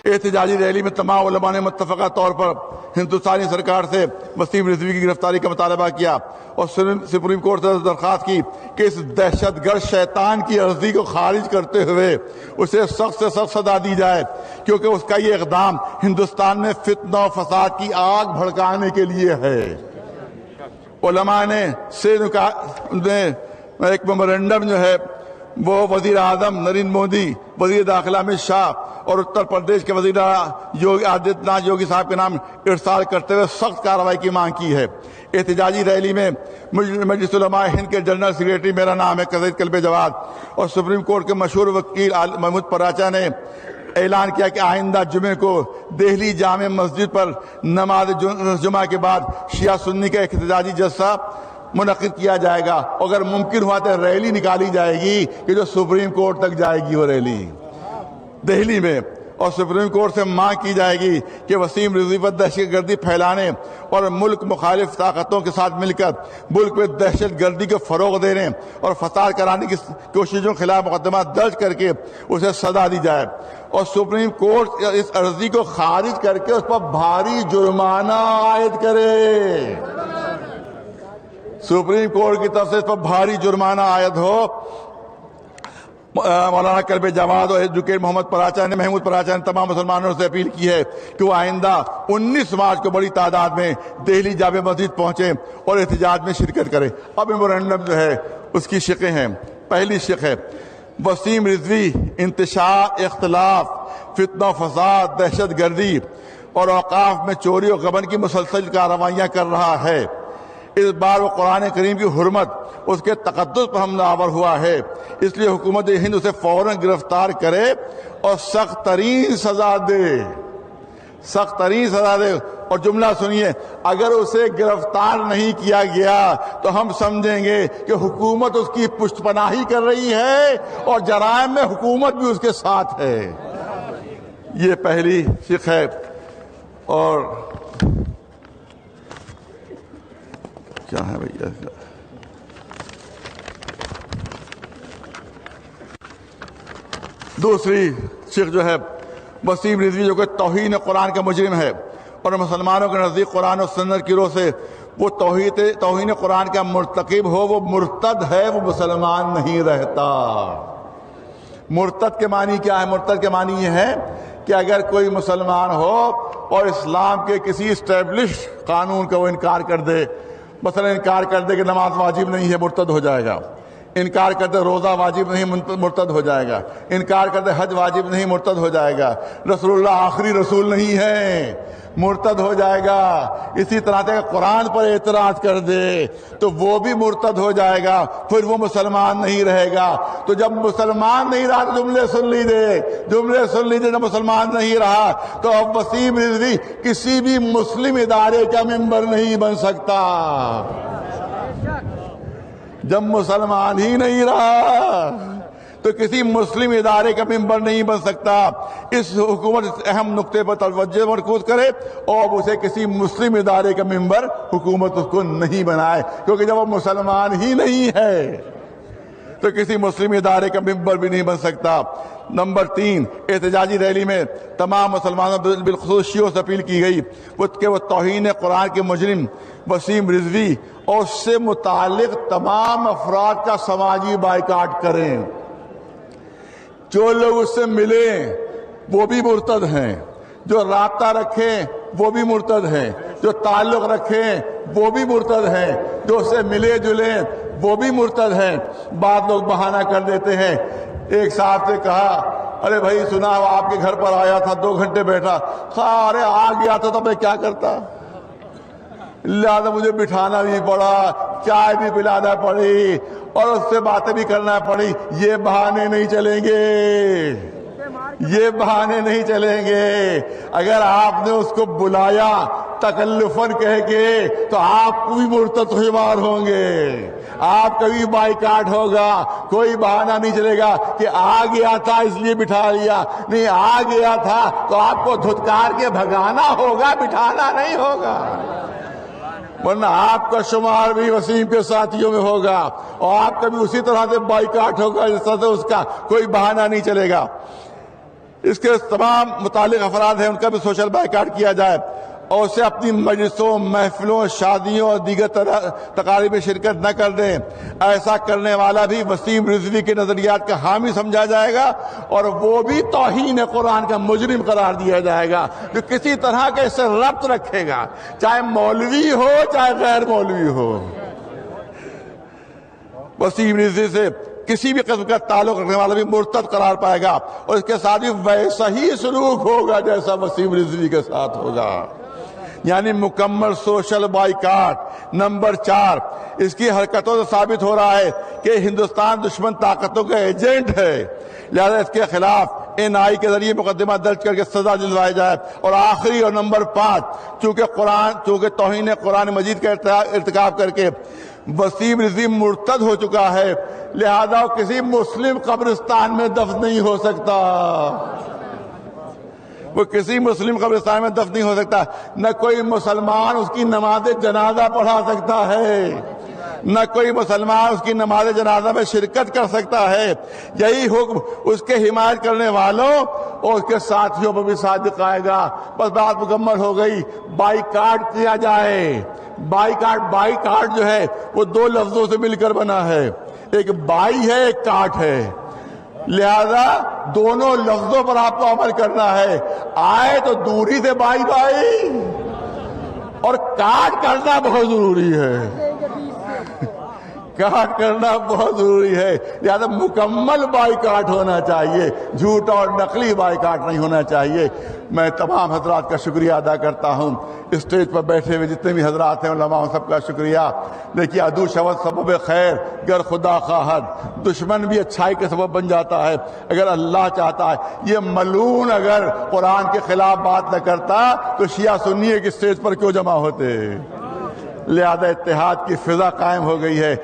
احتجاجی ریلی میں تمام علماء نے متفقہ طور پر ہندوستانی سرکار سے وسیم رضوی کی گرفتاری کا مطالبہ کیا اور سپریم کورٹ سے درخواست کی کہ اس دہشت گرد شیطان کی عرضی کو خارج کرتے ہوئے اسے سخت سے سخت سزا دی جائے، کیونکہ اس کا یہ اقدام ہندوستان میں فتنہ و فساد کی آگ بھڑکانے کے لیے ہے۔ علماء نے ایک میمورنڈم جو ہے وہ وزیر اعظم نریندر مودی، وزیر داخلہ امت شاہ اور اتر پردیش کے وزیر یوگی آدتیہ ناتھ یوگی صاحب کے نام ارسال کرتے ہوئے سخت کارروائی کی مانگ کی ہے۔ احتجاجی ریلی میں مجلس علماء ہند کے جنرل سیکریٹری میرا نام ہے قضیت کلب جواد اور سپریم کورٹ کے مشہور وکیل محمود پراچا نے اعلان کیا کہ آئندہ جمعے کو دہلی جامع مسجد پر نماز جمعہ کے بعد شیعہ سنی کا احتجاجی جلسہ منعقد کیا جائے گا، اگر ممکن ہوا تو ریلی نکالی جائے گی کہ جو سپریم کورٹ تک جائے گی، وہ ریلی دہلی میں، اور سپریم کورٹ سے مانگ کی جائے گی کہ وسیم رضوی پر دہشت گردی پھیلانے اور ملک مخالف طاقتوں کے ساتھ مل کر ملک میں دہشت گردی کو فروغ دینے اور فساد کرانے کی کوششوں کے خلاف مقدمہ درج کر کے اسے سزا دی جائے، اور سپریم کورٹ اس عرضی کو خارج کر کے اس پر بھاری جرمانہ عائد کرے، سپریم کورٹ کی طرف سے اس پر بھاری جرمانہ عائد ہو۔ مولانا کلب جواد اور ایڈوکیٹ محمود پراچا نے تمام مسلمانوں سے اپیل کی ہے کہ وہ آئندہ 19 مارچ کو بڑی تعداد میں دہلی جامع مسجد پہنچے اور احتجاج میں شرکت کرے۔ اب میمورنڈم جو ہے اس کی شقیں ہیں۔ پہلی شق ہے وسیم رضوی انتشار، اختلاف، فتنہ و فساد، دہشت گردی اور اوقاف میں چوری و غبن کی مسلسل کارروائیاں کر رہا ہے۔ اس بار وہ قرآن کریم کی حرمت، اس کے تقدس پر حملہ آور ہوا ہے، اس لیے حکومت ہند اسے فوراً گرفتار کرے اور سخت ترین سزا دے، سخت ترین سزا دے۔ اور جملہ سنیے، اگر اسے گرفتار نہیں کیا گیا تو ہم سمجھیں گے کہ حکومت اس کی پشت پناہی کر رہی ہے اور جرائم میں حکومت بھی اس کے ساتھ ہے۔ یہ پہلی شق ہے۔ اور کیا ہے بھیا، دوسری شق جو ہے وسیم رضوی جو کہ توہین قرآن کا مجرم ہے اور مسلمانوں کے نزدیک قرآن و سنت کی روح سے وہ توہین قرآن کا مرتکب ہو، وہ مرتد ہے، وہ مسلمان نہیں رہتا۔ مرتد کے معنی کیا ہے؟ مرتد کے معنی یہ ہے کہ اگر کوئی مسلمان ہو اور اسلام کے کسی اسٹیبلش قانون کا وہ انکار کر دے، مثلا انکار کر دے کہ نماز واجب نہیں ہے، مرتد ہو جائے گا، انکار کر دے روزہ واجب نہیں، مرتد ہو جائے گا، انکار کر دے حج واجب نہیں، مرتد ہو جائے گا، رسول اللہ آخری رسول نہیں ہے، مرتد ہو جائے گا۔ اسی طرح سے قرآن پر اعتراض کر دے تو وہ بھی مرتد ہو جائے گا، پھر وہ مسلمان نہیں رہے گا۔ تو جب مسلمان نہیں رہا تو جملے سن لیجیے، جب مسلمان نہیں رہا تو اب وسیم رضوی کسی بھی مسلم ادارے کا ممبر نہیں بن سکتا۔ جب مسلمان ہی نہیں رہا تو کسی مسلم ادارے کا ممبر نہیں بن سکتا۔ اس حکومت اس اہم نقطے پر توجہ مرکوز کرے اور اسے کسی مسلم ادارے کا ممبر حکومت اس کو نہیں بنائے، کیونکہ جب وہ مسلمان ہی نہیں ہے تو کسی مسلم ادارے کا ممبر بھی نہیں بن سکتا۔ نمبر 3، احتجاجی ریلی میں تمام مسلمانوں بالخصوص شیعوں سے اپیل کی گئی کہ وہ توہین قرآن کے مجرم وسیم رضوی اور اس سے متعلق تمام افراد کا سماجی بائیکاٹ کریں۔ جو لوگ اس سے ملیں وہ بھی مرتد ہیں، جو رابطہ رکھیں وہ بھی مرتد ہیں، جو تعلق رکھیں وہ بھی مرتد ہیں، جو اس سے ملے جلیں وہ بھی مرتد ہیں۔ بعض لوگ بہانہ کر دیتے ہیں۔ ایک صاحب سے کہا، ارے بھائی سنا آپ کے گھر پر آیا تھا، 2 گھنٹے بیٹھا، ارے آ گیا تھا تو میں کیا کرتا، لہذا مجھے بٹھانا بھی پڑا، چائے بھی پلانا پڑی اور اس سے باتیں بھی کرنا پڑی۔ یہ بہانے نہیں چلیں گے، یہ بہانے نہیں چلیں گے۔ اگر آپ نے اس کو بلایا تکلفاً کہہ کے تو آپ بھی مرتد شمار ہوں گے، آپ کا بھی بائیکاٹ ہوگا۔ کوئی بہانہ نہیں چلے گا کہ آ گیا تھا اس لیے بٹھا لیا، نہیں، آ گیا تھا تو آپ کو دھتکار کے بھگانا ہوگا، بٹھانا نہیں ہوگا، ورنہ آپ کا شمار بھی وسیم کے ساتھیوں میں ہوگا اور آپ کا بھی اسی طرح سے بائیکاٹ ہوگا جس طرح سے اس کا۔ کوئی بہانہ نہیں چلے گا۔ اس کے تمام متعلق افراد ہیں ان کا بھی سوشل بائیکاٹ کیا جائے اور اسے اپنی مجلسوں، محفلوں، شادیوں اور دیگر تقاریب میں شرکت نہ کر دیں۔ ایسا کرنے والا بھی وسیم رضوی کے نظریات کا حامی سمجھا جائے گا اور وہ بھی توہین قرآن کا مجرم قرار دیا جائے گا جو کسی طرح کا اس سے ربط رکھے گا، چاہے مولوی ہو چاہے غیر مولوی ہو۔ وسیم رضوی سے کسی بھی قسم کا تعلق رکھنے والا بھی مرتد قرار پائے گا اور اس کے ساتھ بھی ویسا ہی سلوک ہوگا جیسا وسیم رضوی کے ساتھ ہوگا، یعنی مکمل سوشل بائیکاٹ۔ نمبر 4، اس کی حرکتوں سے ثابت ہو رہا ہے کہ ہندوستان دشمن طاقتوں کا ایجنٹ ہے، لہذا اس کے خلاف NI کے ذریعے مقدمہ درج کر کے سزا دلوائی جائے۔ اور آخری اور نمبر 5، چونکہ توہین قرآن مجید کا ارتکاب کر کے وسیم رضوی مرتد ہو چکا ہے، لہذا وہ کسی مسلم قبرستان میں دفن نہیں ہو سکتا۔ وہ کسی مسلم قبرستان میں دفن نہیں ہو سکتا، نہ کوئی مسلمان اس کی نماز جنازہ پڑھا سکتا ہے، نہ کوئی مسلمان اس کی نماز جنازہ میں شرکت کر سکتا ہے۔ یہی حکم اس کے حمایت کرنے والوں اور اس کے ساتھیوں پر بھی صادق آئے گا۔ بس بات مکمل ہو گئی، بائیکاٹ کیا جائے۔ بائیکاٹ جو ہے وہ 2 لفظوں سے مل کر بنا ہے، ایک بائی ہے ایک کاٹ ہے، لہذا دونوں لفظوں پر آپ کو عمل کرنا ہے۔ آئے تو دوری سے بائی اور کاٹ کرنا بہت ضروری ہے، کاٹ کرنا بہت ضروری ہے، لہذا مکمل بائیکاٹ ہونا چاہیے، جھوٹا اور نقلی بائیکاٹ نہیں ہونا چاہیے۔ میں تمام حضرات کا شکریہ ادا کرتا ہوں، اسٹیج پر بیٹھے ہوئے جتنے بھی حضرات ہیں علماء سب کا شکریہ۔ دیکھیے عدو شود سبب خیر گر خدا خواہد، دشمن بھی اچھائی کے سبب بن جاتا ہے اگر اللہ چاہتا ہے۔ یہ ملعون اگر قرآن کے خلاف بات نہ کرتا تو شیعہ سنی ایک اسٹیج پر کیوں جمع ہوتے؟ لہذا اتحاد کی فضا قائم ہو گئی ہے۔